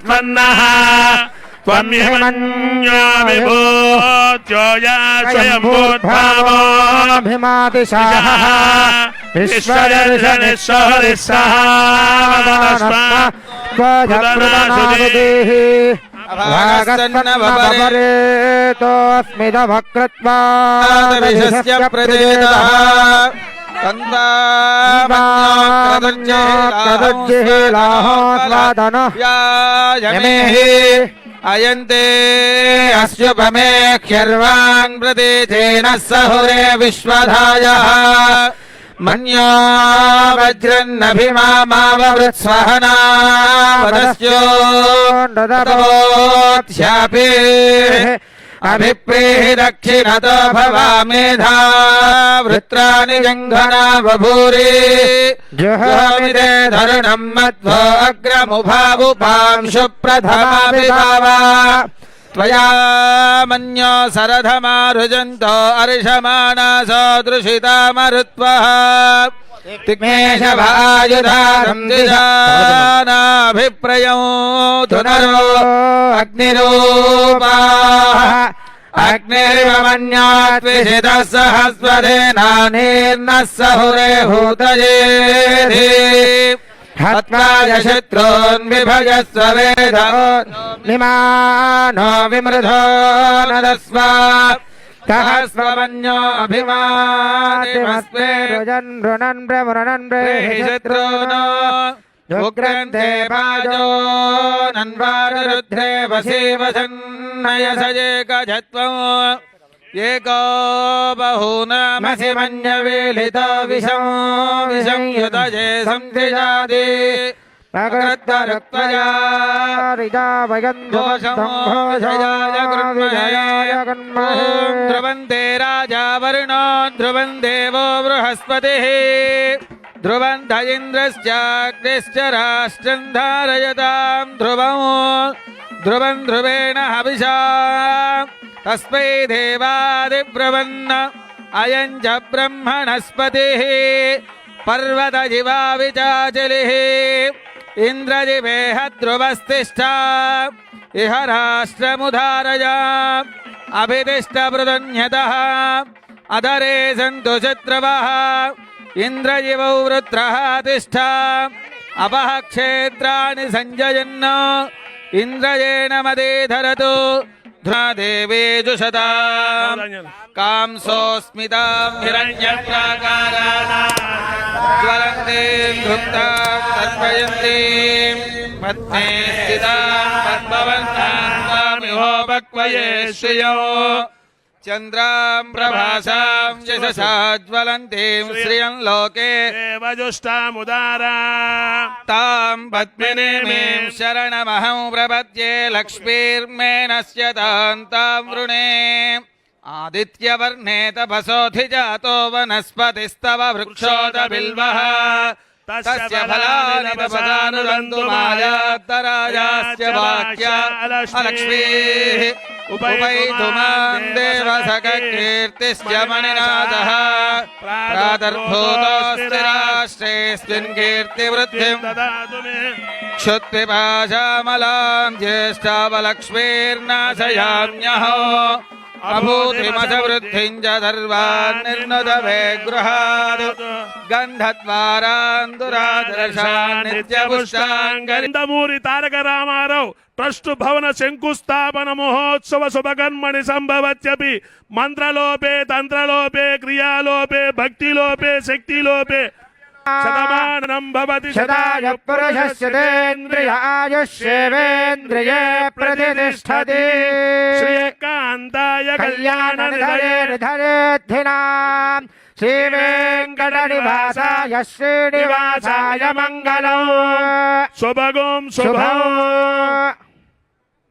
त्वन्नः त्वम्यमन्यो विभूत्यो या स्वयंभूद्भावोऽभिमातिशाः विश्वदर्शनिस्सहरिस्सः भागस्तन्नवरेतोऽस्मिदभकृत्वादविशस्य प्रदेतः यमेहि अयन्ते अस्युपमेख्यर्वान् प्रतीचेन सहुरे विश्वधायः मन्यो वज्रन्नभिमामाववृत्स्वहना वदस्योऽन्ददवोऽध्यापि अभिप्रेहि दक्षिणतो भवामेधा वृत्राणि जङ्घना बभूरि जुहोमिते धरुणं मध्वो अग्रमुभावुपांशु प्रथमाभिभावा त्वया मन्यो सरधमारुजन्तो अर्षमाणा सदृशिता मरुत्वः तिग्मेशभायुधारं दिशानाभिप्रयो धुनरो अग्निरूपाः अग्निर्वमन्यात्विषितः सहस्वधेनानीर्नः सहुरे हूतयेधि हत्वाय शत्रून्विभजस्व वेदो निमानो विमृधो नदस्व सहस्रमन्यो अभिमातिमस्मे रुजन् रुणन् प्रमुरणन् प्रेहि शत्रूनो उग्रन्थे भाजो नन्वारुरुद्रे वसीवसन्नयसजेकजत्वम् एको बहूनामसि मन्यवेलितो विषंयुतये संधिजाति प्रकृत्वरुक्त्वया ध्रुवन्ते राजा वरुणो ध्रुवन् देवो बृहस्पतिः ध्रुवन्त इन्द्रश्चाग्निश्च राष्ट्रं धारयतां ध्रुवन् ध्रुवेण हविषा तस्मै देवादिब्रवन्न अयं च ब्रह्मणस्पतिः पर्वतजिवा विचाचलिः इन्द्रजिवेह ध्रुवस्तिष्ठा इह राष्ट्रमुधारय अभितिष्ठपृतन्यतः अधरे सन्तु शत्रवः इन्द्रजिवौ वृत्रः तिष्ठा अपः क्षेत्राणि सञ्जयन् इन्द्रयेण मदे धरतु ध्रुवदेवे जुषतां कांसोऽस्मितां हिरण्यप्राकारां ज्वलन्तीं धृप्तां तर्पयन्तीं पद्मे स्थितां पद्मवन्तां त्वामिहोपक्वये श्रियो चन्द्रां प्रभासां यशसा ज्वलन्तीं श्रियं लोके देवजुष्टामुदारा तां पद्मिनीं शरणमहं प्रपद्ये लक्ष्मीर्मेणस्य तां वृणे आदित्यवर्णे तपसोऽधिजातो वनस्पतिस्तव वृक्षोदबिल्वः तस्य फलानि पवनानुरन्तु मायात्तरायाश्च वाक्या अलक्ष्मीः उपैतुमां देवसखकीर्तिश्च मणिनाथः प्रातर्भूतोऽस्ति राष्ट्रेऽस्मिन् कीर्तिवृद्धिं ददातु मे क्षुत्पिपाशामलां ज्येष्ठावलक्ष्मीर्नाशयाम्यहो अभूतिमसवृद्धिं च सर्वान् निर्नुदभे गृहात् गन्धद्वारान् दुरादर्शान् नित्यपुष्टान् నందమూరి తారక రామారావు ట్రస్ట్ భవన శంకుస్థాపన మహోత్సవ శుభకర్మణి సంభవత్యపి మంత్రలోపే తంత్రలోపే క్రియాలోపే భక్తిలోపే శక్తిలోపే శతమానం భవతి శతాయ పురుషస్యేంద్రియ ఆయుష్యేవేంద్రియే ప్రతిష్టతి శ్రీకాంతాయ కళ్యాణ కళ్యాణనిధయేర్ధరేద్ధినాం శ్రీవేంకటనివాసాయ శ్రీనివాసాయ మంగళం శుభగం శుభం